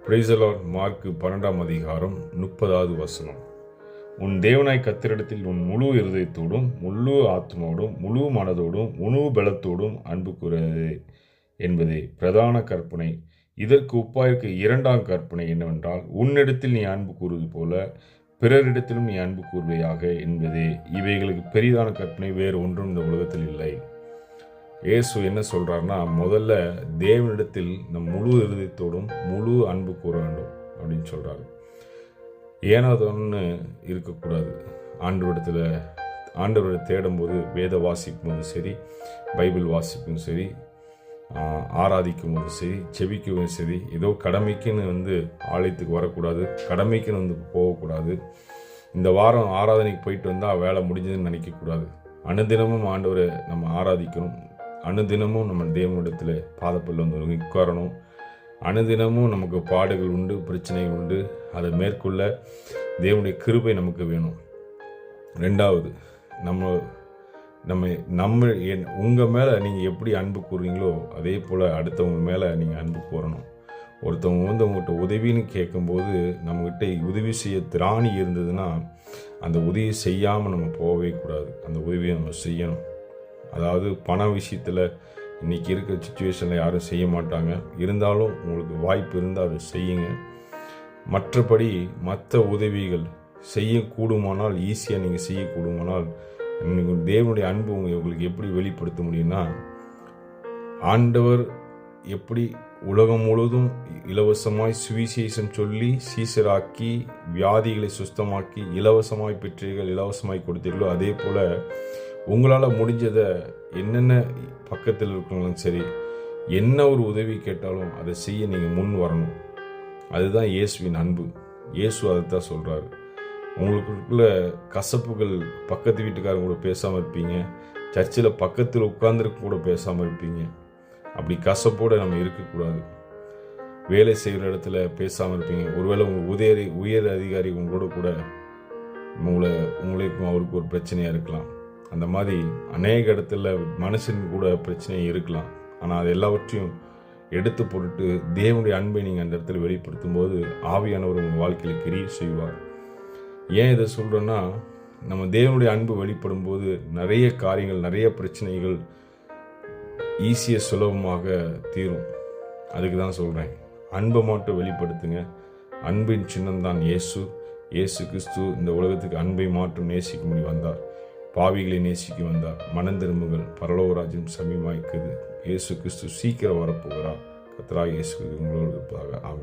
Praise the Lord. Mark 12 அதிகாரம் 30வது வசனம். உன் தேவனாய் கர்த்தரிடத்தில் உன் முழு இருதயத்தோடும் முழு ஆத்மாவோடும் முழு மனதோடும் முழு பலத்தோடும் அன்பு கூறுவது என்பதே பிரதான கற்பனை. இதற்கு ஒப்பாயிருக்க இரண்டாம் கற்பனை என்னவென்றால், உன்னிடத்தில் நீ அன்பு கூறுவது போல பிறரிடத்திலும் நீ அன்பு கூறுவையாக என்பதே. இவைகளுக்கு பெரிதான கற்பனை வேறு ஒன்றும் இந்த உலகத்தில் இல்லை. இயேசு என்ன சொல்கிறாருன்னா, முதல்ல தேவனிடத்தில் நம் முழு இருதயத்தோடும் முழு அன்பு கூற வேண்டும் அப்படின்னு சொல்கிறாரு. ஏனாதொன்னு இருக்கக்கூடாது. ஆண்டவரை தேடும்போது, வேத வாசிக்கும் போது சரி, பைபிள் வாசிக்கும் சரி, ஆராதிக்கும் போது சரி, செபிக்கவும் சரி, ஏதோ கடமைக்குன்னு ஆலயத்துக்கு வரக்கூடாது, கடமைக்குன்னு போகக்கூடாது. இந்த வாரம் ஆராதனைக்கு போயிட்டு வந்தால் வேலை முடிஞ்சதுன்னு நினைக்கக்கூடாது. அனுதினமும் ஆண்டவரை நம்ம ஆராதிக்கணும். அனுதினமும் நம்ம தேவனிடத்தில் பாதப்பல் உட்காரணும். அனுதினமும் நமக்கு பாடுகள் உண்டு, பிரச்சனைகள் உண்டு. அதை மேற்கொள்ள தேவனுடைய கிருபை நமக்கு வேணும். ரெண்டாவது, உங்கள் மேலே நீங்கள் எப்படி அன்பு கூறுறீங்களோ அதே போல் அடுத்தவங்க மேலே நீங்கள் அன்பு கூறணும். ஒருத்தவங்க உங்கள்கிட்ட உதவின்னு கேட்கும்போது நம்மக்கிட்ட உதவி செய்ய திராணி இருந்ததுன்னா அந்த உதவி செய்யாமல் நம்ம போகவே கூடாது. அந்த உதவியை நம்ம செய்யணும். அதாவது பண விஷயத்தில் இன்றைக்கி இருக்கிற சுச்சுவேஷனில் யாரும் செய்ய மாட்டாங்க. இருந்தாலும் உங்களுக்கு வாய்ப்பு இருந்தால் அதை செய்யுங்க. மற்றபடி மற்ற உதவிகள் செய்யக்கூடுமானால், ஈஸியாக நீங்கள் செய்யக்கூடுமானால், தேவனுடைய அன்பு உங்களுக்கு எப்படி வெளிப்படுத்த முடியும்னா, ஆண்டவர் எப்படி உலகம் முழுவதும் இலவசமாய் சுவிசேஷம் சொல்லி சீசராக்கி வியாதிகளை சுத்தமாக்கி இலவசமாய் பெற்றீர்கள், இலவசமாய் கொடுத்தீர்களோ அதே போல் உங்களால் முடிஞ்சதை என்னென்ன பக்கத்தில் இருக்கவங்களும் சரி, என்ன ஒரு உதவி கேட்டாலும் அதை செய்ய நீங்கள் முன் வரணும். அதுதான் இயேசுவின் அன்பு. இயேசு அதை தான் சொல்கிறாரு. உங்களுக்குள்ள கசப்புகள், பக்கத்து வீட்டுக்காரங்க கூட பேசாமல் இருப்பீங்க, சர்ச்சில் பக்கத்தில் உட்கார்ந்துருக்க கூட பேசாமல் இருப்பீங்க. அப்படி கசப்போடு நம்ம இருக்கக்கூடாது. வேலை செய்கிற இடத்துல பேசாமல் இருப்பீங்க. ஒருவேளை உங்கள் உயர் அதிகாரி உங்களோட கூட உங்களுக்கும் அவருக்கு ஒரு பிரச்சனையாக இருக்கலாம். அந்த மாதிரி அநேக இடத்துல மனுஷன் கூட பிரச்சனை இருக்கலாம். ஆனால் அது எல்லாவற்றையும் எடுத்து போட்டுட்டு தேவனுடைய அன்பை நீங்கள் அந்த இடத்துல வெளிப்படுத்தும் போது ஆவியானவர் உங்கள் வாழ்க்கையில் கிரியை செய்வார். ஏன் இதை சொல்கிறேன்னா, நம்ம தேவனுடைய அன்பு வெளிப்படும் போது நிறைய காரியங்கள், நிறைய பிரச்சனைகள் ஈஸியாக சுலபமாக தீரும். அதுக்கு தான் சொல்கிறேன், அன்பை மட்டும் வெளிப்படுத்துங்க. அன்பின் சின்னம்தான் இயேசு. இயேசு கிறிஸ்து இந்த உலகத்துக்கு அன்பை மாற்றம் நேசிக்கும்படி வந்தார். பாவிகளை நேசிக்க வந்தார். மனம் திரும்புங்கள், பரலோக ராஜ்யம் சமீபமாயிருக்கிறது. இயேசு கிறிஸ்து சீக்கிரம் வரப்போகிறார். கர்த்தராகிய இயேசு உங்களோடு இருப்பதாக. ஆமென்.